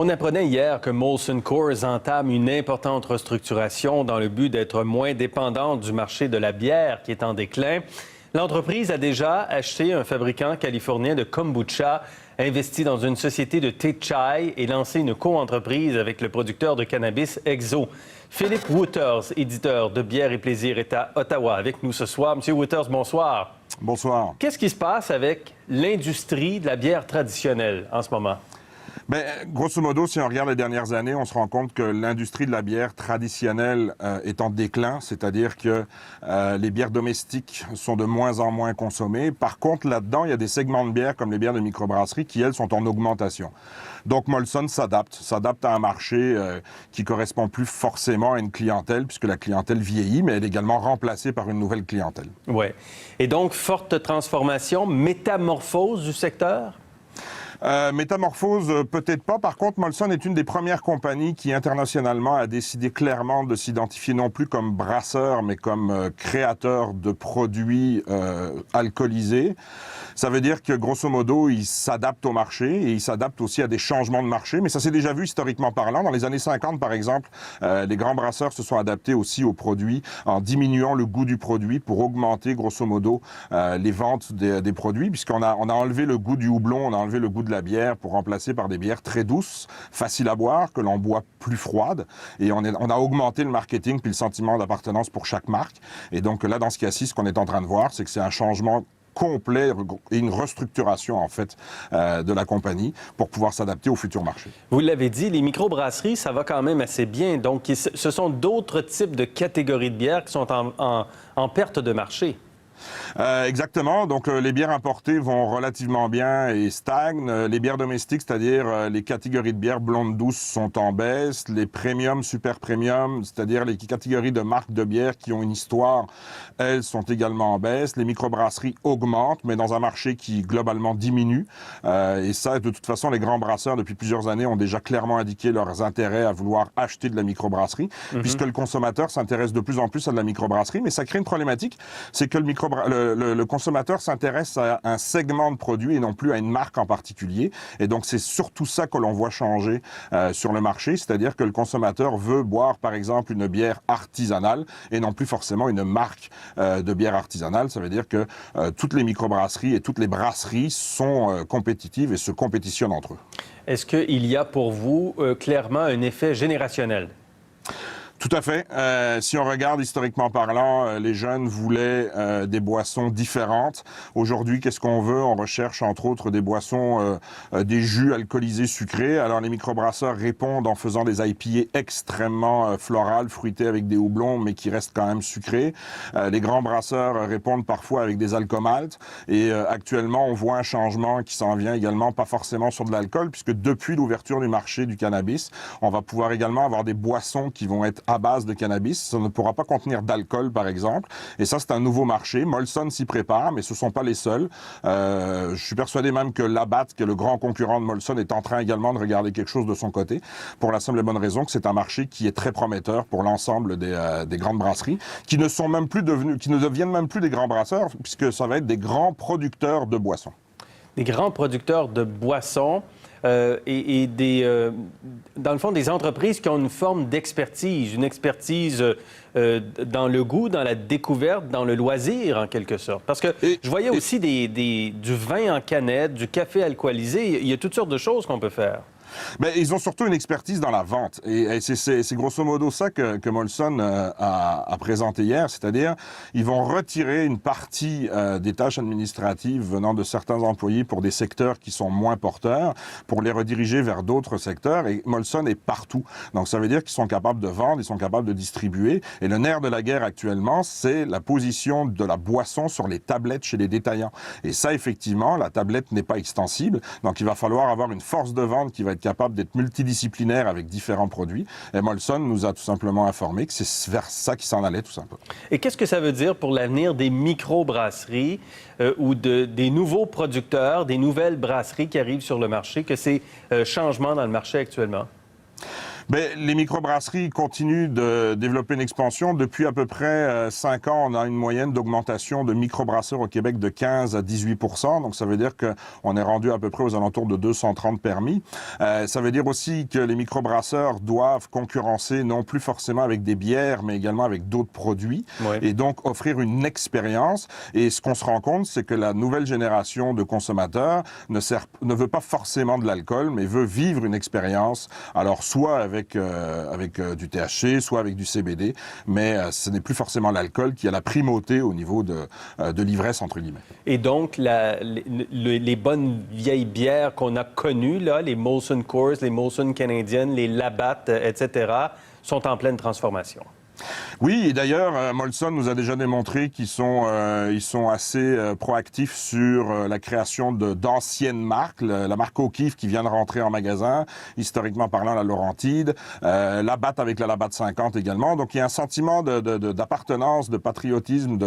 On apprenait hier que Molson Coors entame une importante restructuration dans le but d'être moins dépendante du marché de la bière qui est en déclin. L'entreprise a déjà acheté un fabricant californien de kombucha, investi dans une société de thé chai et lancé une co-entreprise avec le producteur de cannabis Exo. Philippe Wouters, éditeur de Bière et Plaisir, est à Ottawa avec nous ce soir. Monsieur Wouters, bonsoir. Bonsoir. Qu'est-ce qui se passe avec l'industrie de la bière traditionnelle en ce moment? Bien, grosso modo, si on regarde les dernières années, on se rend compte que l'industrie de la bière traditionnelle est en déclin, c'est-à-dire que les bières domestiques sont de moins en moins consommées. Par contre, là-dedans, il y a des segments de bière, comme les bières de microbrasserie, qui, elles, sont en augmentation. Donc, Molson s'adapte à un marché qui correspond plus forcément à une clientèle, puisque la clientèle vieillit, mais elle est également remplacée par une nouvelle clientèle. Oui. Et donc, forte transformation, métamorphose du secteur? Métamorphose, peut-être pas. Par contre, Molson est une des premières compagnies qui, internationalement, a décidé clairement de s'identifier non plus comme brasseur, mais comme créateur de produits alcoolisés. Ça veut dire que, grosso modo, ils s'adaptent au marché et ils s'adaptent aussi à des changements de marché. Mais ça s'est déjà vu historiquement parlant. Dans les années 50, par exemple, les grands brasseurs se sont adaptés aussi aux produits en diminuant le goût du produit pour augmenter, grosso modo, les ventes des produits, puisqu'on a enlevé le goût du houblon, on a enlevé le goût de la bière pour remplacer par des bières très douces, faciles à boire, que l'on boit plus froides. Et on a augmenté le marketing puis le sentiment d'appartenance pour chaque marque. Et donc là, dans ce cas-ci, ce qu'on est en train de voir, c'est que c'est un changement complet et une restructuration, en fait, de la compagnie pour pouvoir s'adapter au futur marché. Vous l'avez dit, les microbrasseries, ça va quand même assez bien. Donc, ce sont d'autres types de catégories de bières qui sont en perte de marché. Exactement. Donc, les bières importées vont relativement bien et stagnent. Les bières domestiques, c'est-à-dire les catégories de bières blondes douces, sont en baisse. Les premium, super premium, c'est-à-dire les catégories de marques de bière qui ont une histoire, elles sont également en baisse. Les microbrasseries augmentent, mais dans un marché qui, globalement, diminue. Et ça, de toute façon, les grands brasseurs, depuis plusieurs années, ont déjà clairement indiqué leurs intérêts à vouloir acheter de la microbrasserie, puisque le consommateur s'intéresse de plus en plus à de la microbrasserie. Mais ça crée une problématique, c'est que le consommateur s'intéresse à un segment de produit et non plus à une marque en particulier. Et donc, c'est surtout ça que l'on voit changer sur le marché, c'est-à-dire que le consommateur veut boire, par exemple, une bière artisanale et non plus forcément une marque de bière artisanale. Ça veut dire que toutes les microbrasseries et toutes les brasseries sont compétitives et se compétitionnent entre eux. Est-ce qu'il y a pour vous clairement un effet générationnel? Tout à fait. Si on regarde historiquement parlant, les jeunes voulaient des boissons différentes. Aujourd'hui, qu'est-ce qu'on veut? On recherche entre autres des boissons, des jus alcoolisés sucrés. Alors les microbrasseurs répondent en faisant des IPA extrêmement florales, fruitées avec des houblons, mais qui restent quand même sucrés. Les grands brasseurs répondent parfois avec des alcomaltes. Et actuellement, on voit un changement qui s'en vient également, pas forcément sur de l'alcool, puisque depuis l'ouverture du marché du cannabis, on va pouvoir également avoir des boissons qui vont être à base de cannabis. Ça ne pourra pas contenir d'alcool, par exemple. Et ça, c'est un nouveau marché. Molson s'y prépare, mais ce ne sont pas les seuls. Je suis persuadé même que Labatt, qui est le grand concurrent de Molson, est en train également de regarder quelque chose de son côté, pour la simple et bonne raison que c'est un marché qui est très prometteur pour l'ensemble des grandes brasseries, qui ne deviennent même plus des grands brasseurs, puisque ça va être des grands producteurs de boissons. Des grands producteurs de boissons. Dans le fond, des entreprises qui ont une forme d'expertise, une expertise dans le goût, dans la découverte, dans le loisir, en quelque sorte. Parce que je voyais aussi du vin en canette, du café alcoolisé. Il y a toutes sortes de choses qu'on peut faire. Mais ils ont surtout une expertise dans la vente. Et c'est grosso modo ça que Molson a présenté hier, c'est-à-dire ils vont retirer une partie des tâches administratives venant de certains employés pour des secteurs qui sont moins porteurs, pour les rediriger vers d'autres secteurs. Et Molson est partout. Donc ça veut dire qu'ils sont capables de vendre, ils sont capables de distribuer. Et le nerf de la guerre actuellement, c'est la position de la boisson sur les tablettes chez les détaillants. Et ça, effectivement, la tablette n'est pas extensible. Donc il va falloir avoir une force de vente qui va être capable d'être multidisciplinaire avec différents produits. Et Molson nous a tout simplement informé que c'est vers ça qu'il s'en allait, tout simplement. Et qu'est-ce que ça veut dire pour l'avenir des microbrasseries ou des nouveaux producteurs, des nouvelles brasseries qui arrivent sur le marché, que ces changements dans le marché actuellement? Mais les microbrasseries continuent de développer une expansion. Depuis à peu près 5 ans, on a une moyenne d'augmentation de microbrasseurs au Québec de 15 à 18%. Donc ça veut dire qu'on est rendu à peu près aux alentours de 230 permis. Ça veut dire aussi que les microbrasseurs doivent concurrencer non plus forcément avec des bières, mais également avec d'autres produits. Oui. Et donc offrir une expérience. Et ce qu'on se rend compte, c'est que la nouvelle génération de consommateurs ne veut pas forcément de l'alcool, mais veut vivre une expérience. Alors soit avec du THC, soit avec du CBD, mais ce n'est plus forcément l'alcool qui a la primauté au niveau de l'ivresse, entre guillemets. Et donc, les bonnes vieilles bières qu'on a connues, là, les Molson Coors, les Molson Canadiennes, les Labatt, etc., sont en pleine transformation. Oui, et d'ailleurs, Molson nous a déjà démontré qu'ils sont assez proactifs sur la création d'anciennes marques. La marque O'Keeffe qui vient de rentrer en magasin, historiquement parlant, la Laurentide, Labatt avec la Labatt 50 également. Donc, il y a un sentiment d'appartenance, de patriotisme.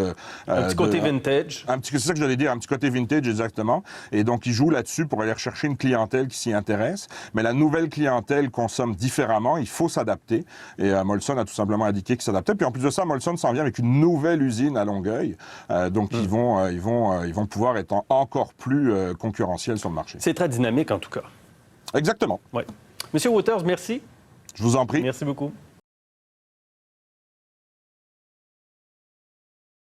Un petit côté vintage. C'est ça que j'allais dire, un petit côté vintage, exactement. Et donc, ils jouent là-dessus pour aller rechercher une clientèle qui s'y intéresse. Mais la nouvelle clientèle consomme différemment. Il faut s'adapter. Et Molson a tout simplement indiqué qu'il s'adaptait. Puis en plus de ça, Molson s'en vient avec une nouvelle usine à Longueuil. Donc, ils vont pouvoir être encore plus concurrentiels sur le marché. C'est très dynamique, en tout cas. Exactement. Oui. Monsieur Wouters, merci. Je vous en prie. Merci beaucoup.